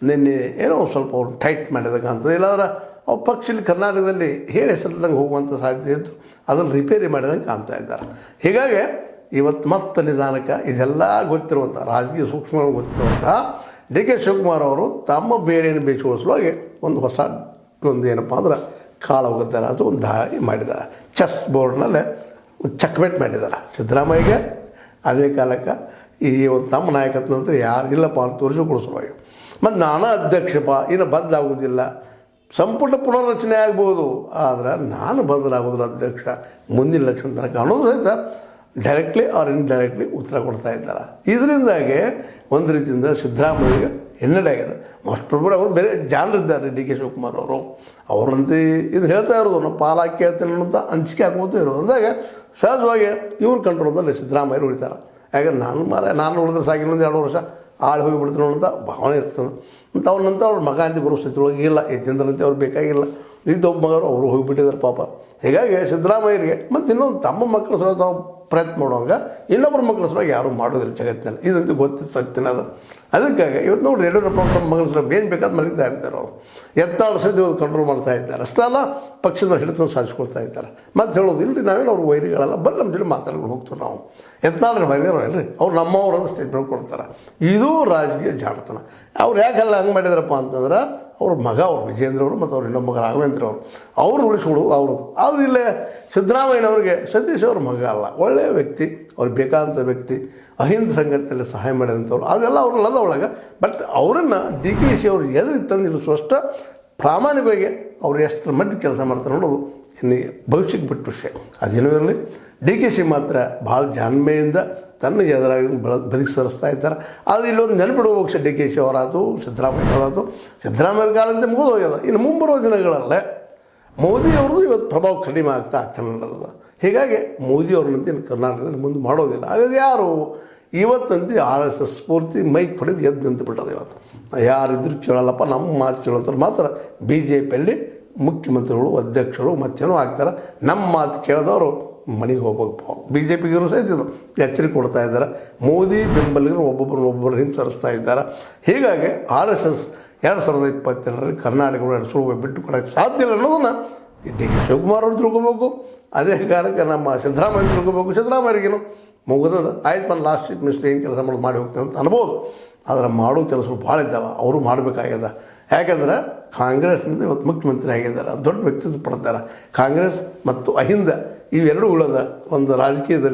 ನಿನ್ನೆ ಏನೋ ಸ್ವಲ್ಪ ಅವ್ರು ಟೈಟ್ ಮಾಡಿದಾಗ ಅಂತ ಇಲ್ಲಾಂದ್ರೆ ಅವ್ರ ಪಕ್ಷದಲ್ಲಿ ಕರ್ನಾಟಕದಲ್ಲಿ ಹೇಳಿ ಹೆಸರಿದಂಗೆ ಹೋಗುವಂಥ ಸಾಧ್ಯತೆ ಇದ್ದು ಅದನ್ನು ರಿಪೇರಿ ಮಾಡಿದಂಗೆ ಕಾಣ್ತಾ ಇದ್ದಾರೆ. ಹೀಗಾಗಿ ಇವತ್ತು ಮತ್ತೆ ನಿಧಾನಕ್ಕೆ ಇದೆಲ್ಲ ಗೊತ್ತಿರುವಂಥ ರಾಜಕೀಯ ಸೂಕ್ಷ್ಮ ಗೊತ್ತಿರುವಂಥ ಡಿ ಕೆ ಶಿವಕುಮಾರ್ ಅವರು ತಮ್ಮ ಬೇಳೆಯನ್ನು ಬೇಯಿಸಿಕೊಳ್ಳುವಾಗ ಒಂದು ಏನಪ್ಪ ಅಂದ್ರೆ ಕಾಳು ಹೋಗುತ್ತಾರೆ ಅದು ಒಂದು ದಾಳಿ ಮಾಡಿದ್ದಾರೆ. ಚೆಸ್ ಬೋರ್ಡ್ನಲ್ಲೇ ಚೆಕ್ಮೇಟ್ ಮಾಡಿದ್ದಾರೆ ಸಿದ್ದರಾಮಯ್ಯಗೆ. ಅದೇ ಕಾಲಕ್ಕೆ ಈ ಒಂದು ತಮ್ಮ ನಾಯಕತ್ವ ನಂತರ ಯಾರು ಇಲ್ಲಪ್ಪ ಅಂತ ತೋರಿಸಿಕೊಳಿಸುವಾಗ ಮತ್ತು ನಾನಾ ಅಧ್ಯಕ್ಷಪ್ಪ ಇನ್ನು ಬದಲಾಗೋದಿಲ್ಲ, ಸಂಪುಟ ಪುನರ್ರಚನೆ ಆಗ್ಬೋದು, ಆದರೆ ನಾನು ಬದಲಾಗೋದಿಲ್ಲ ಅಧ್ಯಕ್ಷ ಮುಂದಿನ ಎಲೆಕ್ಷನ್ ತನಕ ಅನ್ನೋದು ಸಹಿತ ಡೈರೆಕ್ಟ್ಲಿ ಆರ್ ಇಂಡೈರೆಕ್ಟ್ಲಿ ಉತ್ತರ ಕೊಡ್ತಾ ಇದ್ದಾರೆ. ಇದರಿಂದಾಗಿ ಒಂದು ರೀತಿಯಿಂದ ಸಿದ್ದರಾಮಯ್ಯಗೆ ಹಿನ್ನಡೆ ಆಗಿದೆ. ಮೋಸ್ಟ್ ಪ್ರಾಬಬ್ಲಿ ಅವರು ಬೇರೆ ಜಾನರಿದ್ದಾರೆ ಡಿ ಕೆ ಶಿವಕುಮಾರ್ ಅವರು. ಅವರಂತೆ ಇದು ಹೇಳ್ತಾ ಇರೋದು ನಾವು ಪಾಲಾಕಿ ಹೇಳ್ತೀನಿ ಅಂತ ಹಂಚಿಕೆ ಹಾಕೋತಾ ಇರೋದು. ಅಂದಾಗ ಸಹಜವಾಗಿ ಇವ್ರ ಕಂಟ್ರೋಲ್ದಲ್ಲಿ ಸಿದ್ದರಾಮಯ್ಯರು ಉಳಿತಾರೆ. ಯಾಕಂದ್ರೆ ನಾನು ಉಳಿದ್ರೆ ಸಾಕಿನ 2 ವರ್ಷ ಆಳು ಹೋಗಿಬಿಡ್ತೀನಿ ಅಂತ ಭಾವನೆ ಇರ್ತದೆ. ಮತ್ತು ಅವ್ರಂತ ಅವ್ರ ಮಗ ಅಂತ ಬರೋ ಸ್ಥಿತಿಯೊಳಗೆ ಇಲ್ಲ, ಯತೀಂದ್ರಂತೆ ಅವ್ರು ಬೇಕಾಗಿಲ್ಲ. ಒಬ್ಬ ಮಗರು ಅವರು ಹೋಗಿಬಿಟ್ಟಿದ್ದಾರೆ ಪಾಪ. ಹೀಗಾಗಿ ಸಿದ್ದರಾಮಯ್ಯರಿಗೆ ಮತ್ತು ಇನ್ನೊಂದು ತಮ್ಮ ಮಕ್ಕಳ ಸಲ ತಾವು ಪ್ರಯತ್ನ ಮಾಡುವಾಗ ಇನ್ನೊಬ್ಬರ ಮಕ್ಕಳ ಸಲ ಯಾರೂ ಮಾಡೋದಿಲ್ಲ ಜಗತ್ತಿನಲ್ಲಿ, ಇದಂತೂ ಗೊತ್ತಿತ್ತು ಸತ್ಯನದು. ಅದಕ್ಕಾಗಿ ಇವತ್ತು ನೋಡಿ ಯಡಿಯೂರಪ್ಪ ತಮ್ಮ ಮಗಳ ಸಲ ಏನು ಬೇಕಾದ ಮಲಗ್ತಾ ಇರ್ತಾರೆ. ಅವರು ಯತ್ನಾಳ್ ಸಹಿತ ಕಂಟ್ರೋಲ್ ಮಾಡ್ತಾ ಇದ್ದಾರೆ. ಅಷ್ಟೇ ಅಲ್ಲ ಪಕ್ಷದ ಹಿಡಿತ ಸಾಧಿಸ್ಕೊಳ್ತಾ ಇದ್ದಾರೆ. ಮತ್ತು ಹೇಳೋದು ಇಲ್ಲರಿ ನಾವೇನು ಅವ್ರ ವೈರಿಗಳಲ್ಲ, ಬಲ್ಲ ನಮ್ಮ ಜೊತೆ ಮಾತಾಡ್ಕೊಂಡು ಹೋಗ್ತೀವಿ ನಾವು. ಯತ್ನಾಳ್ ವೈರಿಗಳು ಇಲ್ಲರಿ, ಅವ್ರು ನಮ್ಮವ್ರು ಅಂತ ಸ್ಟೇಟ್ಮೆಂಟ್ ಕೊಡ್ತಾರೆ. ಇದು ರಾಜಕೀಯ ಜಾಣತನ. ಅವ್ರು ಯಾಕೆಲ್ಲ ಹಂಗೆ ಮಾಡಿದಾರಪ್ಪ ಅಂತಂದ್ರೆ ಅವ್ರ ಮಗ ಅವ್ರು ವಿಜೇಂದ್ರ ಅವರು ಮತ್ತು ಅವ್ರ ಇನ್ನೊಬ್ಬ ಮಗ ರಾಘವೇಂದ್ರ ಅವ್ರನ್ನ ಉಳಿಸ್ಕೊಡೋದು ಅವ್ರದ್ದು. ಆದರೂ ಇಲ್ಲೇ ಸಿದ್ದರಾಮಯ್ಯನವ್ರಿಗೆ ಸತೀಶ್ ಅವ್ರ ಮಗ ಅಲ್ಲ, ಒಳ್ಳೆಯ ವ್ಯಕ್ತಿ, ಅವ್ರಿಗೆ ಬೇಕಾದಂಥ ವ್ಯಕ್ತಿ, ಅಹಿಂದ ಸಂಘಟನೆಯಲ್ಲಿ ಸಹಾಯ ಮಾಡಿದಂಥವ್ರು, ಅದೆಲ್ಲ ಅವ್ರಲ್ಲದ ಒಳಗೆ. ಬಟ್ ಅವರನ್ನು ಡಿ ಕೆ ಶಿ ಅವ್ರು ಎದುರಿಗೆ ತಂದು ನಿಲ್ಲಿಸುವಷ್ಟು ಪ್ರಾಮಾಣಿಕವಾಗಿ ಅವ್ರು ಎಷ್ಟರ ಮಟ್ಟಿಗೆ ಕೆಲಸ ಮಾಡ್ತಾರೆ ಅನ್ನೋದು ಇನ್ನು ಭವಿಷ್ಯಕ್ಕೆ ಬಿಟ್ಟ ವಿಷಯ. ಅದೇನೂ ಇರಲಿ, ಡಿ ಕೆ ಶಿ ಮಾತ್ರ ಭಾಳ ಜಾಣ್ಮೆಯಿಂದ ತನ್ನ ಎದುರಾಗಿ ಬದುಕಿ ಸರಿಸ್ತಾ ಇದ್ದಾರೆ. ಆದರೆ ಇಲ್ಲೊಂದು ನೆನಪಿಡುವ ಪಕ್ಷ ಡಿ ಕೆ ಶಿ ಅವರಾತು ಸಿದ್ದರಾಮಯ್ಯವರಾತು ಸಿದ್ದರಾಮಯ್ಯ ಕಾಲಂತೆ ಮುಗಿದು ಹೋಗ್ಯದ. ಇನ್ನು ಮುಂಬರುವ ದಿನಗಳಲ್ಲೇ ಮೋದಿಯವ್ರದ್ದು ಇವತ್ತು ಪ್ರಭಾವ ಕಡಿಮೆ ಆಗ್ತಾನೆ ನಡೆದ. ಹೀಗಾಗಿ ಮೋದಿಯವ್ರನ್ನಂತೆ ಇನ್ನು ಕರ್ನಾಟಕದಲ್ಲಿ ಮುಂದೆ ಮಾಡೋದಿಲ್ಲ. ಹಾಗಾಗಿ ಯಾರು ಇವತ್ತಂತೆ RSS ಸ್ಫೂರ್ತಿ ಮೈಕ್ ಹೊಡೆದು ಎದ್ದು ನಿಂತು ಬಿಟ್ಟದೆ. ಇವತ್ತು ಯಾರಿದ್ರು ಕೇಳಲ್ಲಪ್ಪ, ನಮ್ಮ ಮಾತು ಕೇಳೋಂಥವ್ರು ಮಾತ್ರ BJPಯಲ್ಲಿ ಮುಖ್ಯಮಂತ್ರಿಗಳು ಅಧ್ಯಕ್ಷರು ಮತ್ತೇನೋ ಆಗ್ತಾರೆ. ನಮ್ಮ ಮಾತು ಕೇಳಿದವರು ಮನೆಗೆ ಹೋಗ್ಬೇಕು. BJPಗಿರು ಸಹಿತ ಇದು ಎಚ್ಚರಿಕೆ ಕೊಡ್ತಾ ಇದ್ದಾರೆ. ಮೋದಿ ಬೆಂಬಲಿಗರು ಒಬ್ಬೊಬ್ಬರು ಹಿಂಸರಿಸ್ತಾ ಇದ್ದಾರೆ. ಹೀಗಾಗಿ RSS 2022ರಲ್ಲಿ ಕರ್ನಾಟಕಗಳು ನಡೆಸುವ ಬಿಟ್ಟು ಕೊಡೋಕ್ಕೆ ಸಾಧ್ಯ ಇಲ್ಲ ಅನ್ನೋದನ್ನು ಡಿ ಕೆ ಶಿವಕುಮಾರ್ ಅವರು ತಿಳ್ಕೊಬೇಕು. ಅದೇ ಕಾರಣಕ್ಕೆ ನಮ್ಮ ಸಿದ್ದರಾಮಯ್ಯ ತಿಳ್ಕೊಬೇಕು. ಸಿದ್ದರಾಮಯ್ಯರಿಗೇನು ಮುಗಿದದ ಆಯ್ತು, ಲಾಸ್ಟ್ ಚೀಫ್ ಮಿನಿಸ್ಟರ್ ಏನು ಕೆಲಸ ಮಾಡೋದು ಮಾಡಿ ಹೋಗ್ತೇನೆ ಅಂತ ಅನ್ಬೋದು. ಆದರೆ ಮಾಡೋ ಕೆಲಸಗಳು ಭಾಳ ಇದ್ದಾವೆ, ಅವರು ಮಾಡಬೇಕಾಗ್ಯದ. ಯಾಕಂದ್ರೆ ಕಾಂಗ್ರೆಸ್ನಿಂದ ಇವತ್ತು ಮುಖ್ಯಮಂತ್ರಿ ಆಗಿದ್ದಾರೆ, ದೊಡ್ಡ ವ್ಯಕ್ತಿತ್ವ ಪಡ್ತಾರೆ. ಕಾಂಗ್ರೆಸ್ ಮತ್ತು ಅಹಿಂದ ಇವೆರಡೂ ಉಳದ ಒಂದು ರಾಜಕೀಯದಲ್ಲಿ